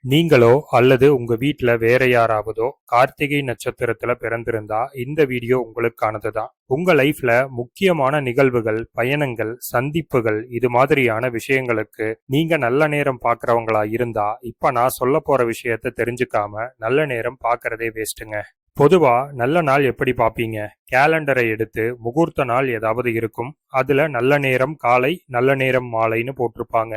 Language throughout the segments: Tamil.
நீங்களோ அல்லது உங்க வீட்ல வேற யாராவதோ கார்த்திகை நட்சத்திரத்துல பிறந்திருந்தா இந்த வீடியோ உங்களுக்கானது தான். உங்க லைஃப்ல முக்கியமான நிகழ்வுகள், பயணங்கள், சந்திப்புகள் இது மாதிரியான விஷயங்களுக்கு நீங்க நல்ல நேரம் பார்க்கறவங்களா இருந்தா இப்ப நான் சொல்ல போற விஷயத்த தெரிஞ்சுக்காம நல்ல நேரம் பார்க்கறதே வேஸ்ட்டுங்க. பொதுவா நல்ல நாள் எப்படி பார்ப்பீங்க? கேலண்டரை எடுத்து முகூர்த்த நாள் ஏதாவது இருக்கும். அதுல நல்ல நேரம் காலை, நல்ல நேரம் மாலைன்னு போட்டிருப்பாங்க.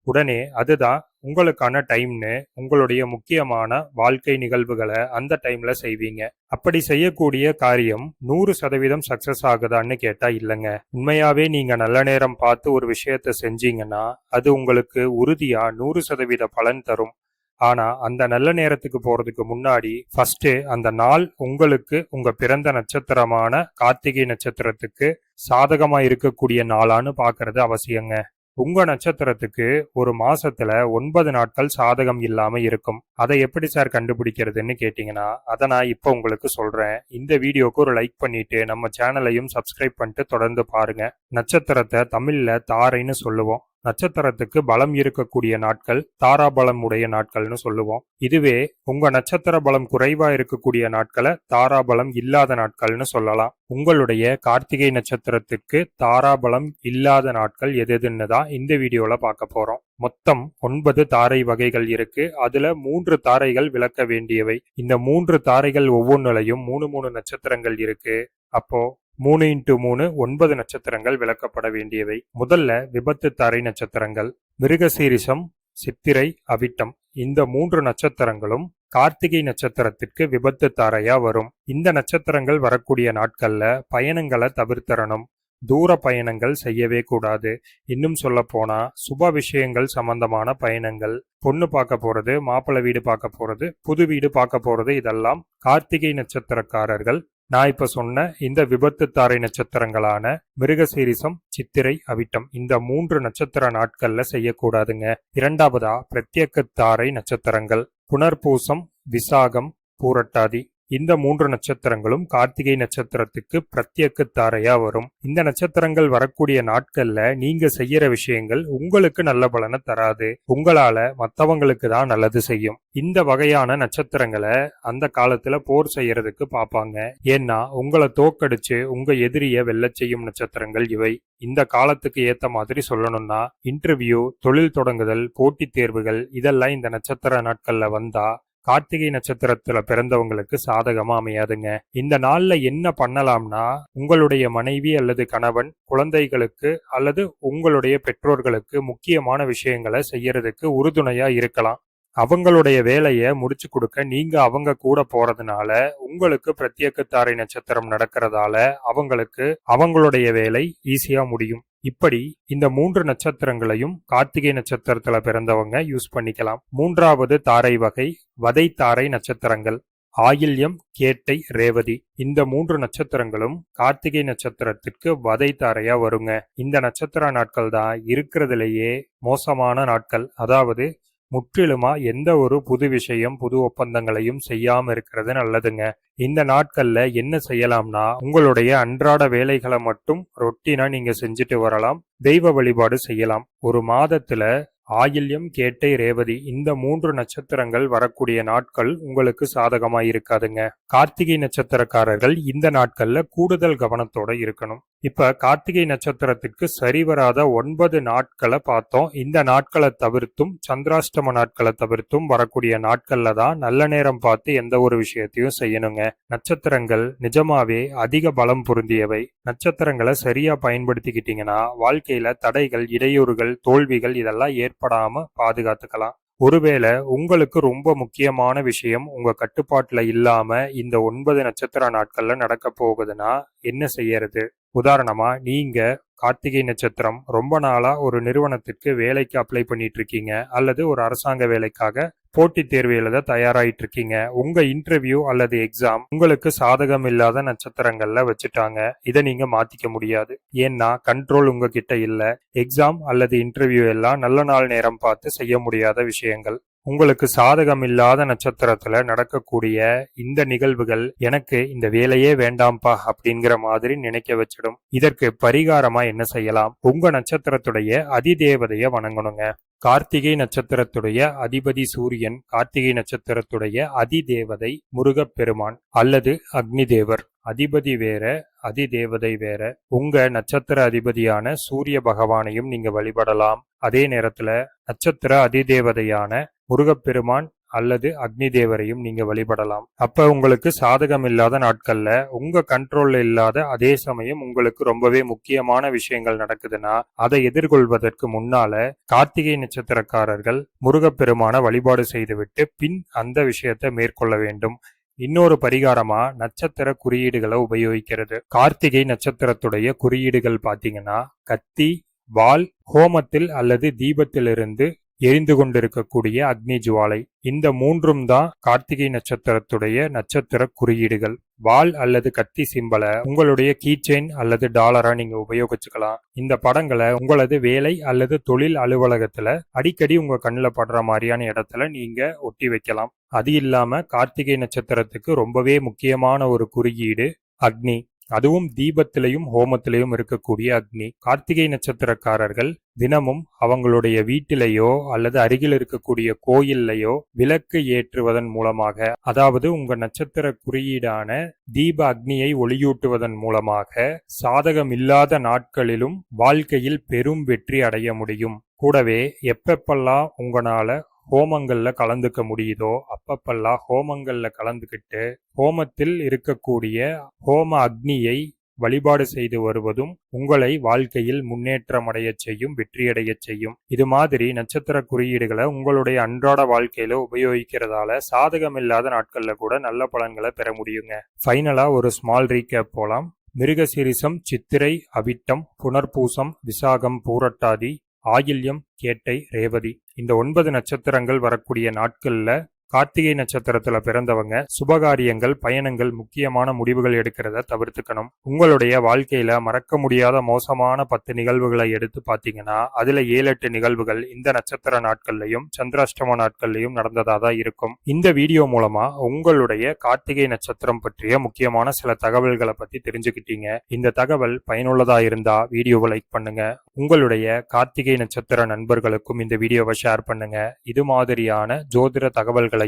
உடனே அதுதான் உங்களுக்கான டைம்னு உங்களுடைய முக்கியமான வாழ்க்கை நிகழ்வுகளை அந்த டைம்ல செய்வீங்க. அப்படி செய்யக்கூடிய காரியம் 100% சக்சஸ் ஆகுதான்னு கேட்டா இல்லைங்க. உண்மையாவே நீங்க நல்ல நேரம் பார்த்து ஒரு விஷயத்த செஞ்சீங்கன்னா அது உங்களுக்கு உறுதியா 100% பலன் தரும். ஆனா அந்த நல்ல நேரத்துக்கு போறதுக்கு முன்னாடி ஃபர்ஸ்ட் அந்த நாள் உங்களுக்கு உங்க பிறந்த நட்சத்திரமான கார்த்திகை நட்சத்திரத்துக்கு சாதகமா இருக்கக்கூடிய நாளான்னு பாக்குறது அவசியங்க. உங்க நட்சத்திரத்துக்கு ஒரு மாசத்துல 9 நாட்கள் சாதகம் இல்லாம இருக்கும். அதை எப்படி சார் கண்டுபிடிக்கிறதுன்னு கேட்டீங்கன்னா அதை நான் இப்ப உங்களுக்கு சொல்றேன். இந்த வீடியோக்கு ஒரு லைக் பண்ணிட்டு நம்ம சேனலையும் சப்ஸ்கிரைப் பண்ணிட்டு தொடர்ந்து பாருங்க. நட்சத்திரத்தை தமிழ்ல தாரைன்னு சொல்லுவோம். நட்சத்திரத்துக்கு பலம் இருக்கக்கூடிய நாட்கள் தாராபலம் உடைய நாட்கள்னு சொல்லுவோம். இதுவே உங்க நட்சத்திர பலம் குறைவா இருக்கக்கூடிய நாட்களை தாராபலம் இல்லாத நாட்கள்னு சொல்லலாம். உங்களுடைய கார்த்திகை நட்சத்திரத்துக்கு தாராபலம் இல்லாத நாட்கள் எதுன்னு தான் இந்த வீடியோல பார்க்க போறோம். மொத்தம் 9 தாரை வகைகள் இருக்கு. அதுல 3 தாரைகள் விளக்க வேண்டியவை. இந்த 3 தாரைகள் ஒவ்வொன்றுலையும் 3 நட்சத்திரங்கள் இருக்கு. அப்போ 3x3 9 நட்சத்திரங்கள் விளக்கப்பட வேண்டியவை. முதல்ல விபத்து தாரை நட்சத்திரங்கள் மிருகசீரிஷம், சித்திரை, அவிட்டம். இந்த 3 நட்சத்திரங்களும் கார்த்திகை நட்சத்திரத்திற்கு விபத்து தாரையா வரும். இந்த நட்சத்திரங்கள் வரக்கூடிய நாட்கள்ல பயணங்களை தவிர்த்தரணும். தூர பயணங்கள் செய்யவே கூடாது. இன்னும் சொல்ல போனா சுப விஷயங்கள் சம்பந்தமான பயணங்கள், பொண்ணு பார்க்க போறது, மாப்பிள்ளை வீடு பார்க்க போறது, புது வீடு பார்க்க போறது, இதெல்லாம் கார்த்திகை நட்சத்திரக்காரர்கள் நான் இப்ப சொன்ன இந்த விபத்து தாரை நட்சத்திரங்களான மிருகசீரிசம், சித்திரை, அவிட்டம் இந்த 3 நட்சத்திர நாட்கள்ல செய்யக்கூடாதுங்க. இரண்டாவதா பிரத்யேக தாரை நட்சத்திரங்கள் புனர்பூசம், விசாகம், பூரட்டாதி. இந்த 3 நட்சத்திரங்களும் கார்த்திகை நட்சத்திரத்துக்கு பிரத்யேக தாரையா வரும். இந்த நட்சத்திரங்கள் வரக்கூடிய நாட்கள்ல நீங்க செய்யற விஷயங்கள் உங்களுக்கு நல்ல பலனை தராது. உங்களால மத்தவங்களுக்கு தான் நல்லது செய்யும். இந்த வகையான நட்சத்திரங்களை அந்த காலத்துல போர் செய்யறதுக்கு பாப்பாங்க. ஏன்னா உங்களை தோக்கடிச்சு உங்க எதிரிய வெல்ல செய்யும் நட்சத்திரங்கள் இவை. இந்த காலத்துக்கு ஏத்த மாதிரி சொல்லணும்னா இன்டர்வியூ, தொழில் தொடங்குதல், போட்டித் தேர்வுகள் இதெல்லாம் இந்த நட்சத்திர நாட்கள்ல வந்தா கார்த்திகை நட்சத்திரத்துல பிறந்தவங்களுக்கு சாதகமா அமையாதுங்க. இந்த நாள்ல என்ன பண்ணலாம்னா உங்களுடைய மனைவி அல்லது கணவன், குழந்தைகளுக்கு அல்லது உங்களுடைய பெற்றோர்களுக்கு முக்கியமான விஷயங்களை செய்யறதுக்கு உறுதுணையா இருக்கலாம். அவங்களுடைய வேலையை முடிச்சு கொடுக்க நீங்க அவங்க கூட போறதுனால உங்களுக்கு பிரத்யேக தாரை நட்சத்திரம் நடக்கிறதால அவங்களுக்கு அவங்களுடைய வேலை ஈஸியா முடியும். இப்படி இந்த 3 நட்சத்திரங்களையும் கார்த்திகை நட்சத்திரத்துல பிறந்தவங்க யூஸ் பண்ணிக்கலாம். மூன்றாவது தாரை வகை வதை தாரை நட்சத்திரங்கள் ஆயில்யம், கேட்டை, ரேவதி. இந்த 3 நட்சத்திரங்களும் கார்த்திகை நட்சத்திரத்திற்கு வதை தாரையா வருங்க. இந்த நட்சத்திர நாட்கள் தான் இருக்கிறதுலேயே மோசமான நாட்கள். அதாவது முற்றிலுமா எந்த ஒரு புது விஷயம், புது ஒப்பந்தங்களையும் செய்யாம இருக்கிறது நல்லதுங்க. இந்த நாட்கள்ல என்ன செய்யலாம்னா உங்களுடைய அன்றாட வேலைகளை மட்டும் ரொட்டீனா நீங்க செஞ்சுட்டு வரலாம். தெய்வ வழிபாடு செய்யலாம். ஒரு மாதத்துல ஆயில்யம், கேட்டை, ரேவதி இந்த 3 நட்சத்திரங்கள் வரக்கூடிய நாட்கள் உங்களுக்கு சாதகமா இருக்காதுங்க. கார்த்திகை நட்சத்திரக்காரர்கள் இந்த நாட்கள்ல கூடுதல் கவனத்தோட இருக்கணும். இப்ப கார்த்திகை நட்சத்திரத்திற்கு சரிவராத 9 நாட்களை பார்த்தோம். இந்த நாட்களை தவிர்த்தும் சந்திராஷ்டம நாட்களை தவிர்த்தும் வரக்கூடிய நாட்கள்ல தான் நல்ல நேரம் பார்த்து எந்த ஒரு விஷயத்தையும் செய்யணுங்க. நட்சத்திரங்கள் நிஜமாவே அதிக பலம் பொருந்தியவை. நட்சத்திரங்களை சரியா பயன்படுத்திக்கிட்டீங்கன்னா வாழ்க்கையில தடைகள், இடையூறுகள், தோல்விகள் இதெல்லாம் ஏற்படாம பாதுகாத்துக்கலாம். ஒருவேளை உங்களுக்கு ரொம்ப முக்கியமான விஷயம் உங்க கட்டுப்பாட்டுல இல்லாம இந்த 9 நட்சத்திர நாட்கள்ல நடக்க போகுதுன்னா என்ன செய்யறது? உதாரணமா நீங்க கார்த்திகை நட்சத்திரம் ரொம்ப நாளா ஒரு நிறுவனத்திற்கு வேலைக்கு அப்ளை பண்ணிட்டு இருக்கீங்க அல்லது ஒரு அரசாங்க வேலைக்காக போட்டித் தேர்வு எழுத தயாராயிட்டு இருக்கீங்க. உங்க இன்டர்வியூ அல்லது எக்ஸாம் உங்களுக்கு சாதகம் இல்லாத நட்சத்திரங்கள்ல வச்சுட்டாங்க. இதை நீங்க மாத்திக்க முடியாது. ஏன்னா கண்ட்ரோல் உங்ககிட்ட இல்ல. எக்ஸாம் அல்லது இன்டர்வியூ எல்லாம் நல்ல நாள் நேரம் பார்த்து செய்ய முடியாத விஷயங்கள். உங்களுக்கு சாதகம் இல்லாத நட்சத்திரத்துல நடக்கக்கூடிய இந்த நிகழ்வுகள் எனக்கு இந்த வேலையே வேண்டாம்பா அப்படிங்கிற மாதிரி நினைக்க வச்சிடும். இதற்கு பரிகாரமா என்ன செய்யலாம்? உங்க நட்சத்திரத்துடைய அதிதேவதைய வணங்கணுங்க. கார்த்திகை நட்சத்திரத்துடைய அதிபதி சூரியன், கார்த்திகை நட்சத்திரத்துடைய அதிதேவதை முருகப்பெருமான் அல்லது அக்னி தேவர். அதிபதி வேற, அதிதேவதை வேற. உங்க நட்சத்திர அதிபதியான சூரிய பகவானையும் நீங்க வழிபடலாம். அதே நேரத்துல நட்சத்திர அதிதேவதையான முருகப்பெருமான் அல்லது அக்னி தேவரையும் நீங்க வழிபடலாம். அப்ப உங்களுக்கு சாதகம் இல்லாத நாட்கள்ல உங்க கண்ட்ரோல்ல இல்லாத, அதே சமயம் உங்களுக்கு ரொம்பவே முக்கியமான விஷயங்கள் நடக்குதுன்னா அதை எதிர்கொள்வதற்கு முன்னால கார்த்திகை நட்சத்திரக்காரர்கள் முருகப்பெருமான வழிபாடு செய்துவிட்டு பின் அந்த விஷயத்தை மேற்கொள்ள வேண்டும். இன்னொரு பரிகாரமா நட்சத்திர குறியீடுகளை உபயோகிக்கிறது. கார்த்திகை நட்சத்திரத்துடைய குறியீடுகள் பாத்தீங்கன்னா கத்தி, வாள், ஹோமத்தில் அல்லது தீபத்திலிருந்து எரிந்து கொண்டிருக்கக்கூடிய அக்னி ஜுவாலை. இந்த மூன்றும் தான் கார்த்திகை நட்சத்திரத்துடைய நட்சத்திர குறியீடுகள். வாள் அல்லது கத்தி சிம்பலை உங்களுடைய கீச்செயின் அல்லது டாலரா நீங்க உபயோகிச்சுக்கலாம். இந்த படங்களை உங்களது வேலை அல்லது தொழில் அலுவலகத்துல அடிக்கடி உங்க கண்ணில் படுற மாதிரியான இடத்துல நீங்க ஒட்டி வைக்கலாம். அது இல்லாம கார்த்திகை நட்சத்திரத்துக்கு ரொம்பவே முக்கியமான ஒரு குறியீடு அக்னி. அதுவும் தீபத்திலையும் ஹோமத்திலையும் இருக்கக்கூடிய அக்னி. கார்த்திகை நட்சத்திரக்காரர்கள் தினமும் அவங்களுடைய வீட்டிலேயோ அல்லது அருகில் இருக்கக்கூடிய கோயில்லையோ விளக்கு ஏற்றுவதன் மூலமாக, அதாவது உங்க நட்சத்திர குறியீடான தீப அக்னியை ஒளியூட்டுவதன் மூலமாக சாதகம் இல்லாத நாட்களிலும் வாழ்க்கையில் பெரும் வெற்றி அடைய முடியும். கூடவே எப்பப்பெல்லாம் உங்களால ஹோமங்கள்ல கலந்துக்க முடியுதோ அப்பப்பெல்லாம் ஹோமங்கள்ல கலந்துக்கிட்டு ஹோமத்தில் இருக்கக்கூடிய ஹோம அக்னியை வழிபாடு செய்து வருவதும் உங்களை வாழ்க்கையில் முன்னேற்றம் அடைய செய்யும், வெற்றியடைய செய்யும். இது மாதிரி நட்சத்திர குறியீடுகளை உங்களுடைய அன்றாட வாழ்க்கையில உபயோகிக்கிறதால சாதகம் இல்லாத நாட்கள்ல கூட நல்ல பலன்களை பெற முடியுங்க. ஃபைனலா ஒரு ஸ்மால் ரீகேப் போலாம். மிருகசீரிசம், சித்திரை, அவிட்டம், புனர்பூசம், விசாகம், பூரட்டாதி, ஆயில்யம், கேட்டை, ரேவதி இந்த 9 நட்சத்திரங்கள் வரக்கூடிய நாட்கள்ல கார்த்திகை நட்சத்திரத்துல பிறந்தவங்க சுபகாரியங்கள், பயணங்கள், முக்கியமான முடிவுகள் எடுக்கிறத தவிர்த்துக்கணும். உங்களுடைய வாழ்க்கையில மறக்க முடியாத மோசமான 10 நிகழ்வுகளை எடுத்து பாத்தீங்கன்னா அதுல 7-8 நிகழ்வுகள் இந்த நட்சத்திர நாட்கள்லயும் சந்திராஷ்டம நாட்கள்லயும் நடந்ததா தான் இருக்கும். இந்த வீடியோ மூலமா உங்களுடைய கார்த்திகை நட்சத்திரம் பற்றிய முக்கியமான சில தகவல்களை பத்தி தெரிஞ்சுக்கிட்டீங்க. இந்த தகவல் பயனுள்ளதா இருந்தா வீடியோவை லைக் பண்ணுங்க. உங்களுடைய கார்த்திகை நட்சத்திர நண்பர்களுக்கும் இந்த வீடியோவை ஷேர் பண்ணுங்க. இது மாதிரியான ஜோதிட தகவல்கள்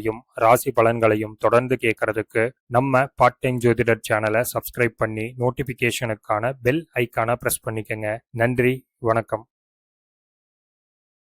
ராசி பலன்களையும் தொடர்ந்து கேட்கறதுக்கு நம்ம பார்ட் டைம் ஜோதிடர் சேனலை சப்ஸ்கிரைப் பண்ணி நோட்டிபிகேஷனுக்கான பெல் ஐக்கான பிரஸ் பண்ணிக்கங்க. நன்றி, வணக்கம்.